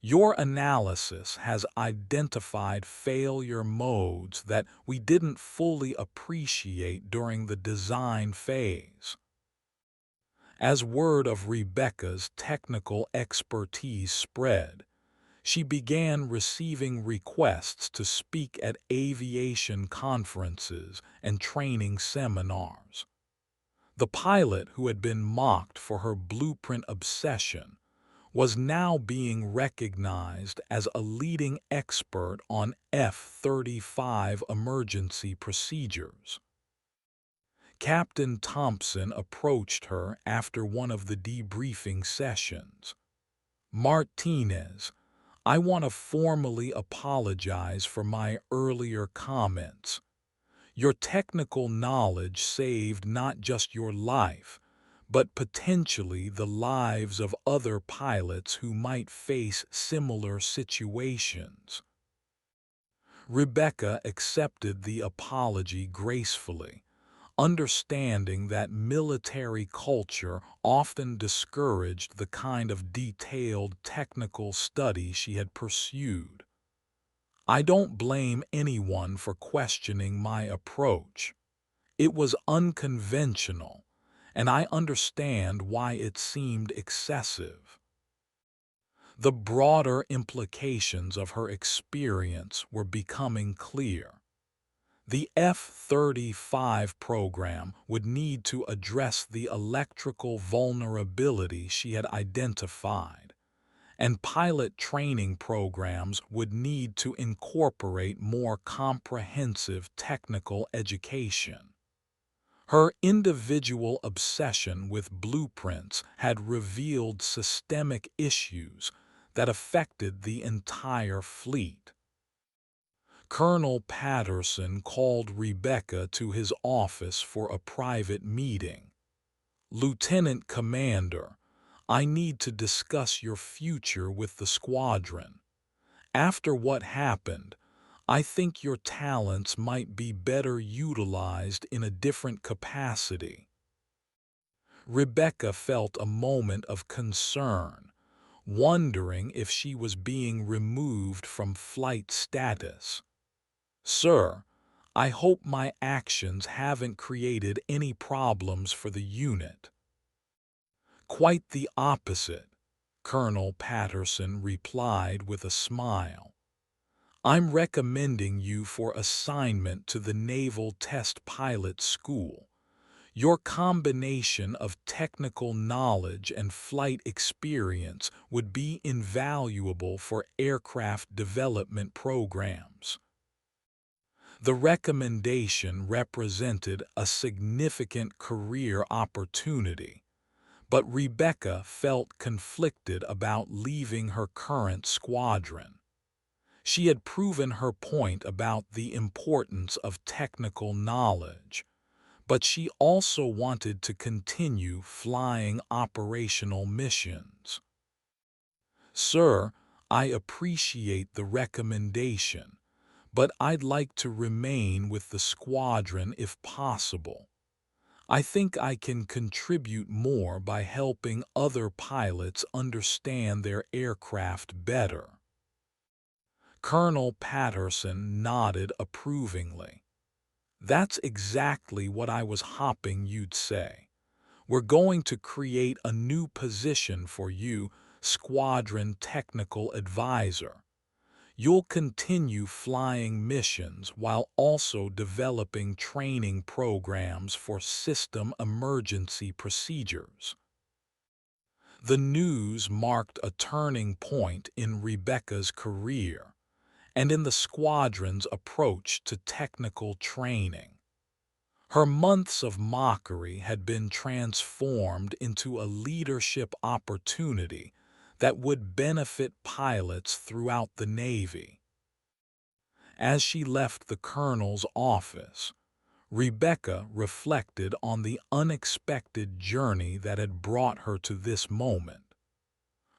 Your analysis has identified failure modes that we didn't fully appreciate during the design phase. As word of Rebecca's technical expertise spread, she began receiving requests to speak at aviation conferences and training seminars. The pilot who had been mocked for her blueprint obsession was now being recognized as a leading expert on F-35 emergency procedures. Captain Thompson approached her after one of the debriefing sessions. "Martinez, I want to formally apologize for my earlier comments. Your technical knowledge saved not just your life, but potentially the lives of other pilots who might face similar situations." Rebecca accepted the apology gracefully, understanding that military culture often discouraged the kind of detailed technical study she had pursued. "I don't blame anyone for questioning my approach. It was unconventional, and I understand why it seemed excessive." The broader implications of her experience were becoming clear. The F-35 program would need to address the electrical vulnerability she had identified, and pilot training programs would need to incorporate more comprehensive technical education. Her individual obsession with blueprints had revealed systemic issues that affected the entire fleet. Colonel Patterson called Rebecca to his office for a private meeting. "Lieutenant Commander, I need to discuss your future with the squadron. After what happened, I think your talents might be better utilized in a different capacity." Rebecca felt a moment of concern, wondering if she was being removed from flight status. "Sir, I hope my actions haven't created any problems for the unit." "Quite the opposite," Colonel Patterson replied with a smile. "I'm recommending you for assignment to the Naval Test Pilot School. Your combination of technical knowledge and flight experience would be invaluable for aircraft development programs." The recommendation represented a significant career opportunity, but Rebecca felt conflicted about leaving her current squadron. She had proven her point about the importance of technical knowledge, but she also wanted to continue flying operational missions. "Sir, I appreciate the recommendation, but I'd like to remain with the squadron if possible. I think I can contribute more by helping other pilots understand their aircraft better." Colonel Patterson nodded approvingly. "That's exactly what I was hoping you'd say. We're going to create a new position for you, Squadron Technical Advisor. You'll continue flying missions while also developing training programs for system emergency procedures." The news marked a turning point in Rebecca's career and in the squadron's approach to technical training. Her months of mockery had been transformed into a leadership opportunity that would benefit pilots throughout the Navy. As she left the colonel's office, Rebecca reflected on the unexpected journey that had brought her to this moment.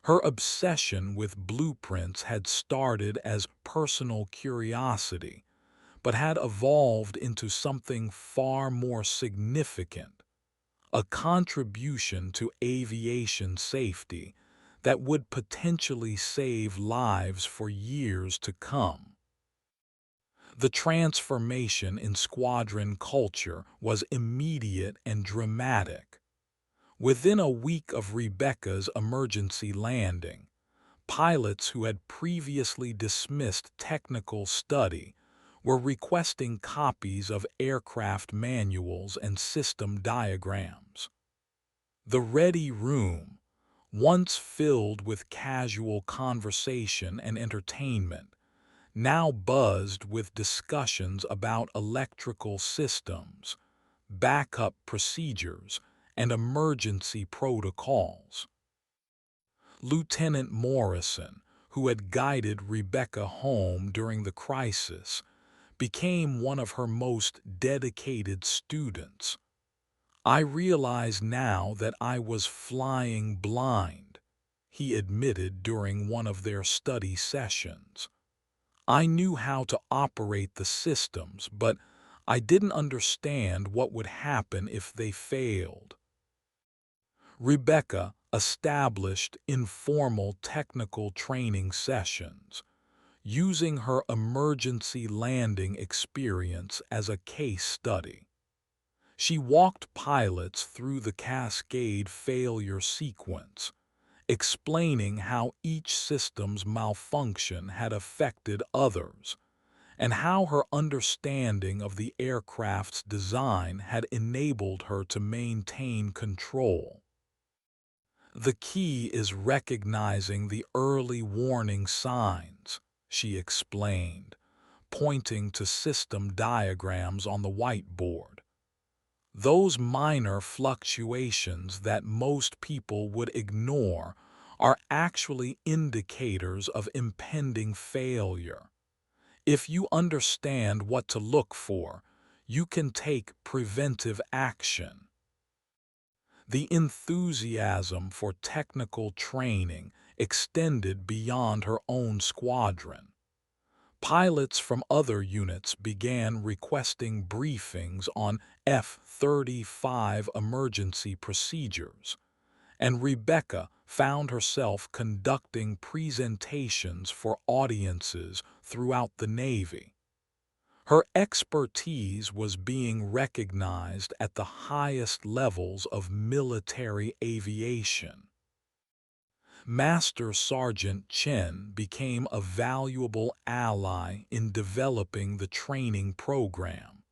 Her obsession with blueprints had started as personal curiosity, but had evolved into something far more significant, a contribution to aviation safety that would potentially save lives for years to come. The transformation in squadron culture was immediate and dramatic. Within a week of Rebecca's emergency landing, pilots who had previously dismissed technical study were requesting copies of aircraft manuals and system diagrams. The ready room, once filled with casual conversation and entertainment, now buzzed with discussions about electrical systems, backup procedures, and emergency protocols. Lieutenant Morrison, who had guided Rebecca home during the crisis, became one of her most dedicated students. "I realize now that I was flying blind," he admitted during one of their study sessions. "I knew how to operate the systems, but I didn't understand what would happen if they failed." Rebecca established informal technical training sessions, using her emergency landing experience as a case study. She walked pilots through the cascade failure sequence, explaining how each system's malfunction had affected others, and how her understanding of the aircraft's design had enabled her to maintain control. "The key is recognizing the early warning signs," she explained, pointing to system diagrams on the whiteboard. "Those minor fluctuations that most people would ignore are actually indicators of impending failure. If you understand what to look for, you can take preventive action." The enthusiasm for technical training extended beyond her own squadron. Pilots from other units began requesting briefings on F-35 emergency procedures, and Rebecca found herself conducting presentations for audiences throughout the Navy. Her expertise was being recognized at the highest levels of military aviation. Master Sergeant Chen became a valuable ally in developing the training program.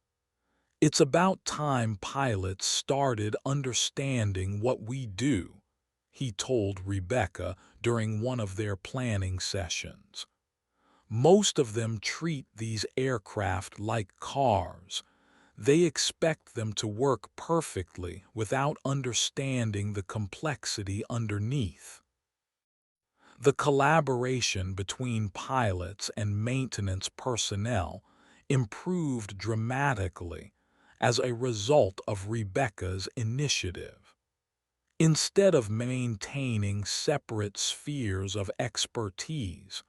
"It's about time pilots started understanding what we do," he told Rebecca during one of their planning sessions. "Most of them treat these aircraft like cars. They expect them to work perfectly without understanding the complexity underneath." The collaboration between pilots and maintenance personnel improved dramatically as a result of Rebecca's initiative. Instead of maintaining separate spheres of expertise,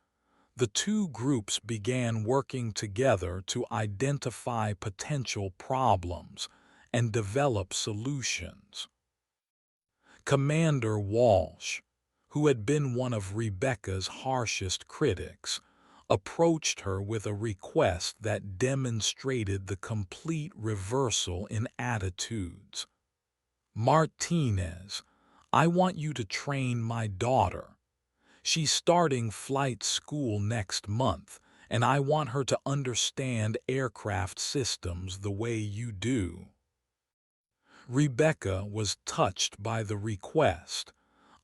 the two groups began working together to identify potential problems and develop solutions. Commander Walsh, who had been one of Rebecca's harshest critics, approached her with a request that demonstrated the complete reversal in attitudes. "Martinez, I want you to train my daughter. She's starting flight school next month, and I want her to understand aircraft systems the way you do." Rebecca was touched by the request,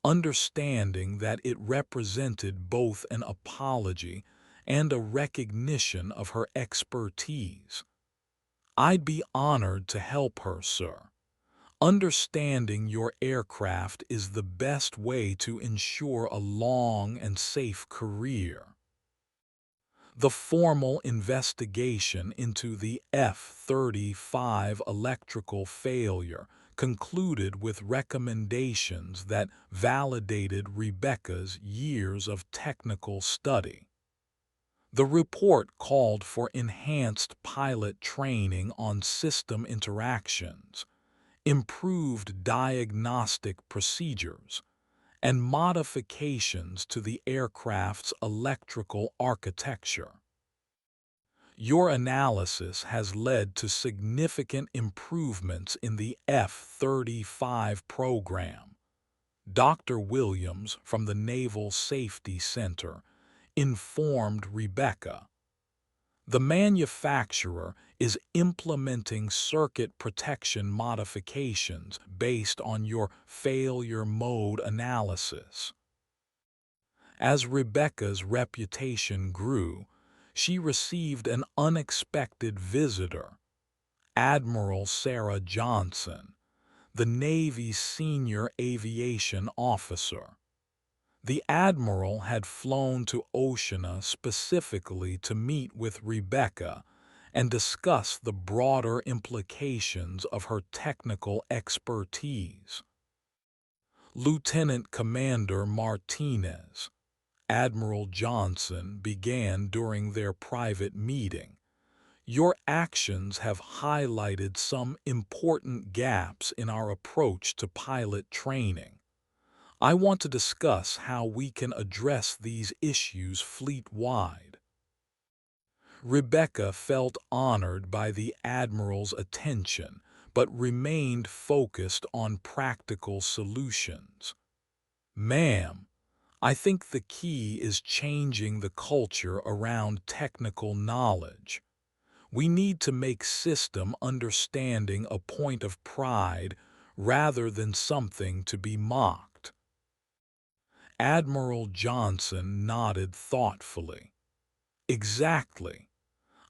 understanding that it represented both an apology and a recognition of her expertise. "I'd be honored to help her, sir. Understanding your aircraft is the best way to ensure a long and safe career." The formal investigation into the F-35 electrical failure concluded with recommendations that validated Rebecca's years of technical study. The report called for enhanced pilot training on system interactions, improved diagnostic procedures, and modifications to the aircraft's electrical architecture. "Your analysis has led to significant improvements in the F-35 program," Dr. Williams from the Naval Safety Center informed Rebecca. "The manufacturer is implementing circuit protection modifications based on your failure mode analysis." As Rebecca's reputation grew, she received an unexpected visitor, Admiral Sarah Johnson, the Navy's senior aviation officer. The Admiral had flown to Oceana specifically to meet with Rebecca and discuss the broader implications of her technical expertise. "Lieutenant Commander Martinez," Admiral Johnson began during their private meeting, "your actions have highlighted some important gaps in our approach to pilot training. I want to discuss how we can address these issues fleet-wide." Rebecca felt honored by the Admiral's attention, but remained focused on practical solutions. "Ma'am, I think the key is changing the culture around technical knowledge. We need to make system understanding a point of pride rather than something to be mocked." Admiral Johnson nodded thoughtfully. "Exactly.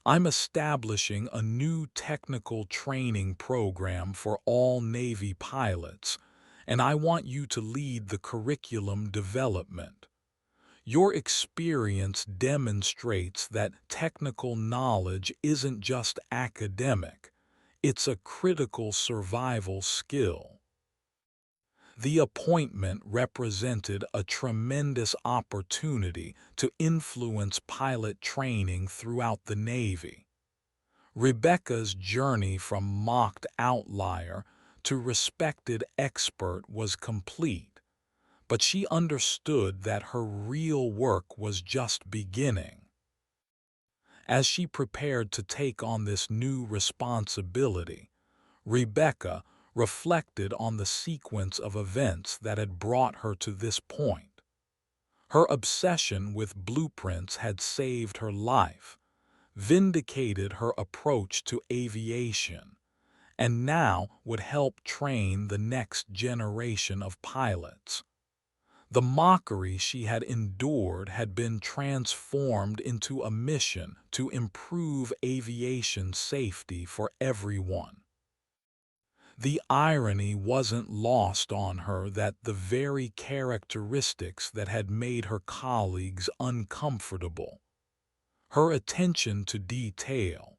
I'm establishing a new technical training program for all Navy pilots, and I want you to lead the curriculum development. Your experience demonstrates that technical knowledge isn't just academic, it's a critical survival skill." The appointment represented a tremendous opportunity to influence pilot training throughout the Navy. Rebecca's journey from mocked outlier to respected expert was complete, but she understood that her real work was just beginning. As she prepared to take on this new responsibility, Rebecca reflected on the sequence of events that had brought her to this point. Her obsession with blueprints had saved her life, vindicated her approach to aviation, and now would help train the next generation of pilots. The mockery she had endured had been transformed into a mission to improve aviation safety for everyone. The irony wasn't lost on her that the very characteristics that had made her colleagues uncomfortable, her attention to detail,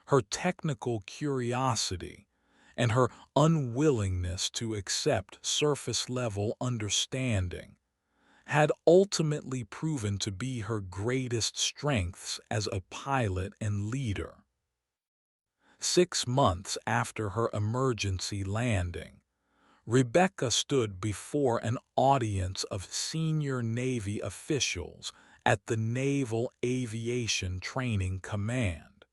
her technical curiosity, and her unwillingness to accept surface-level understanding, had ultimately proven to be her greatest strengths as a pilot and leader. 6 months after her emergency landing, Rebecca stood before an audience of senior Navy officials at the Naval Aviation Training Command.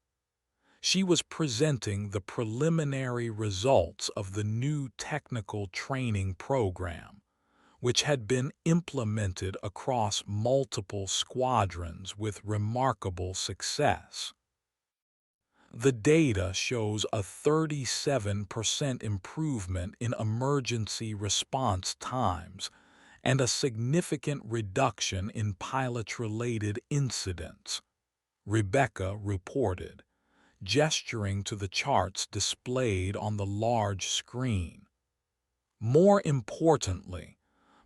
She was presenting the preliminary results of the new technical training program, which had been implemented across multiple squadrons with remarkable success. The data shows a 37% improvement in emergency response times and a significant reduction in pilot-related incidents, Rebecca reported, gesturing to the charts displayed on the large screen. More importantly,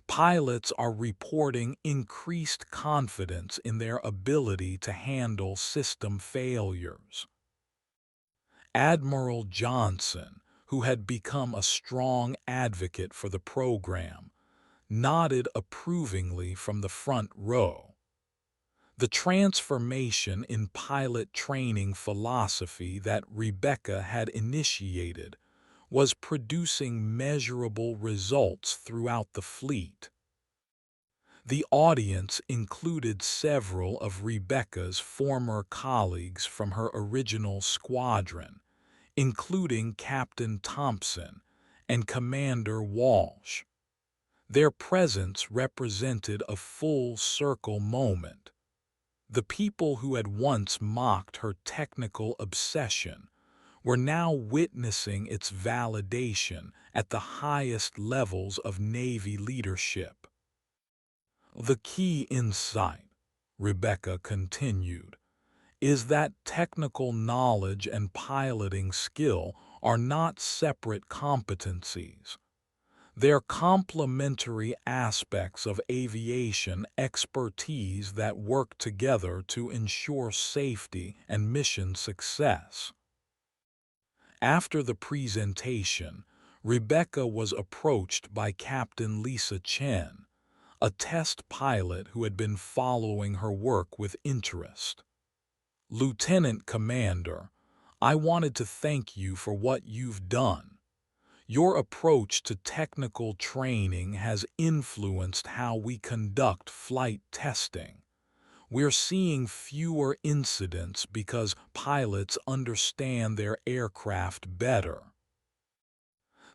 pilots are reporting increased confidence in their ability to handle system failures. Admiral Johnson, who had become a strong advocate for the program, nodded approvingly from the front row. The transformation in pilot training philosophy that Rebecca had initiated was producing measurable results throughout the fleet. The audience included several of Rebecca's former colleagues from her original squadron, including Captain Thompson and Commander Walsh. Their presence represented a full-circle moment. The people who had once mocked her technical obsession were now witnessing its validation at the highest levels of Navy leadership. The key insight, Rebecca continued, is that technical knowledge and piloting skill are not separate competencies. They're complementary aspects of aviation expertise that work together to ensure safety and mission success. After the presentation, Rebecca was approached by Captain Lisa Chen, a test pilot who had been following her work with interest. "Lieutenant Commander, I wanted to thank you for what you've done. Your approach to technical training has influenced how we conduct flight testing. We're seeing fewer incidents because pilots understand their aircraft better."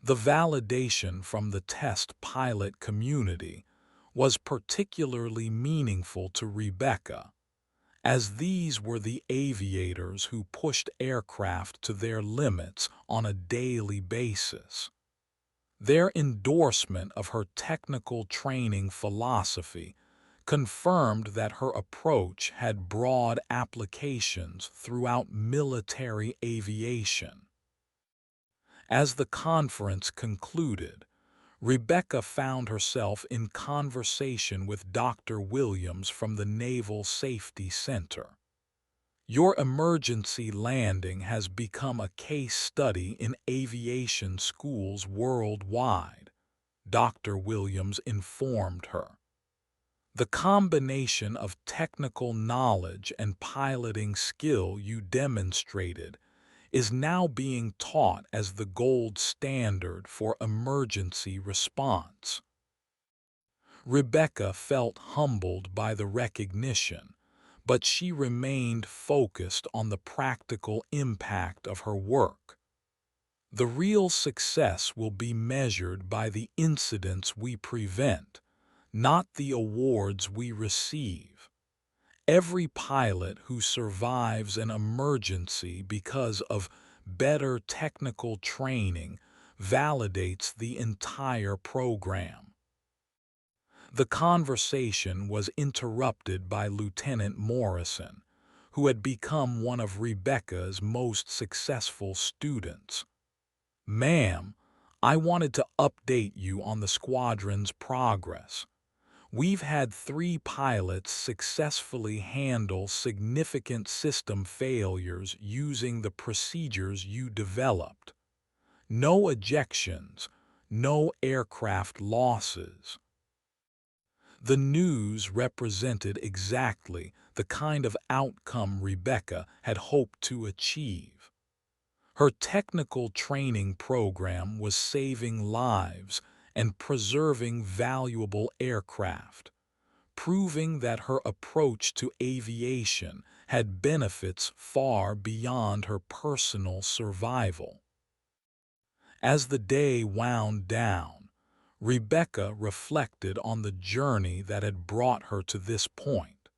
The validation from the test pilot community was particularly meaningful to Rebecca, as these were the aviators who pushed aircraft to their limits on a daily basis. Their endorsement of her technical training philosophy confirmed that her approach had broad applications throughout military aviation. As the conference concluded, Rebecca found herself in conversation with Dr. Williams from the Naval Safety Center. "Your emergency landing has become a case study in aviation schools worldwide," Dr. Williams informed her. "The combination of technical knowledge and piloting skill you demonstrated is now being taught as the gold standard for emergency response." Rebecca felt humbled by the recognition, but she remained focused on the practical impact of her work. The real success will be measured by the incidents we prevent, not the awards we receive. Every pilot who survives an emergency because of better technical training validates the entire program. The conversation was interrupted by Lieutenant Morrison, who had become one of Rebecca's most successful students. "Ma'am, I wanted to update you on the squadron's progress. We've had 3 pilots successfully handle significant system failures using the procedures you developed. No ejections, no aircraft losses." The news represented exactly the kind of outcome Rebecca had hoped to achieve. Her technical training program was saving lives and preserving valuable aircraft, proving that her approach to aviation had benefits far beyond her personal survival. As the day wound down, Rebecca reflected on the journey that had brought her to this point.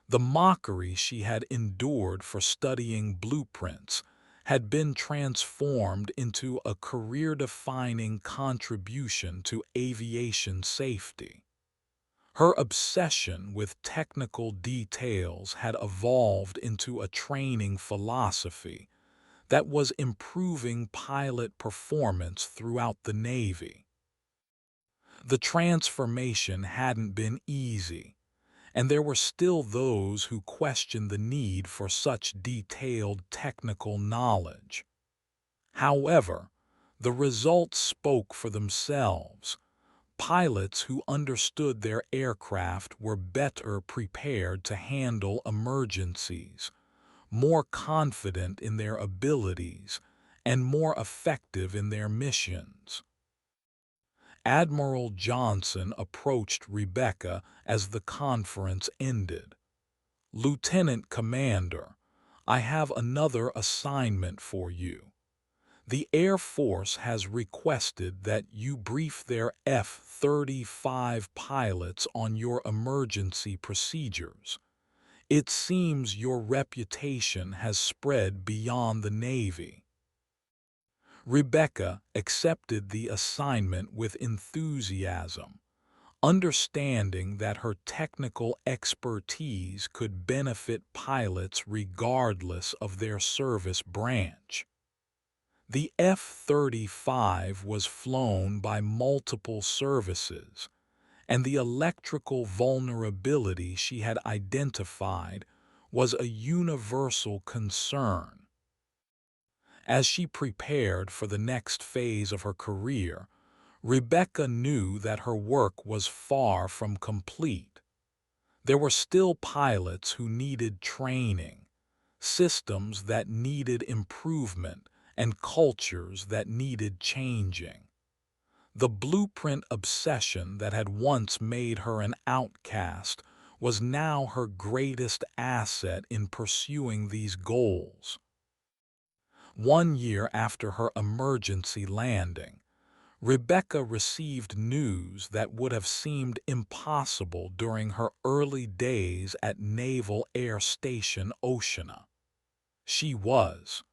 The mockery she had endured for studying blueprints had been transformed into a career-defining contribution to aviation safety. Her obsession with technical details had evolved into a training philosophy that was improving pilot performance throughout the Navy. The transformation hadn't been easy, and there were still those who questioned the need for such detailed technical knowledge. However, the results spoke for themselves. Pilots who understood their aircraft were better prepared to handle emergencies, more confident in their abilities, and more effective in their missions. Admiral Johnson approached Rebecca as the conference ended. "Lieutenant Commander, I have another assignment for you. The Air Force has requested that you brief their F-35 pilots on your emergency procedures. It seems your reputation has spread beyond the Navy." Rebecca accepted the assignment with enthusiasm, understanding that her technical expertise could benefit pilots regardless of their service branch. The F-35 was flown by multiple services, and the electrical vulnerability she had identified was a universal concern. As she prepared for the next phase of her career, Rebecca knew that her work was far from complete. There were still pilots who needed training, systems that needed improvement, and cultures that needed changing. The blueprint obsession that had once made her an outcast was now her greatest asset in pursuing these goals. 1 year after her emergency landing, Rebecca received news that would have seemed impossible during her early days at Naval Air Station Oceana. She was